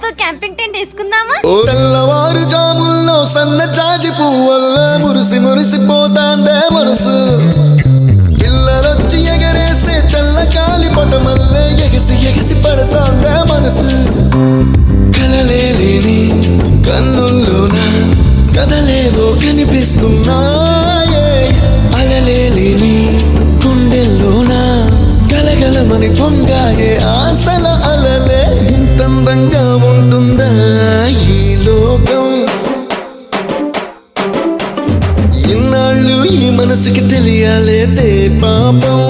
నాతో camping tent వేసుకుందామా? తెల్లవారు జాముల్లో సన్న జాజి పువ్వల్ల మురిసి మురిసిపోతాందే మనసు. పిల్లలొచ్చి ఎగరేసే తెల్ల కాలి పటమల్లే ఎగసి ఎగసి పడతాందే మనసు. కలలేని కన్నుల్లోన కదలేవో కనిపిస్తున్నాయే. అలలేని గుండెల్లోన గలగలమని పొంగాయే ఆశల అలలే. ఇంతందంగా ఉంటుందా ఈ లోకం? ఇన్నాళ్ళు ఈ మనసుకి తెలియాలేదే పాపం.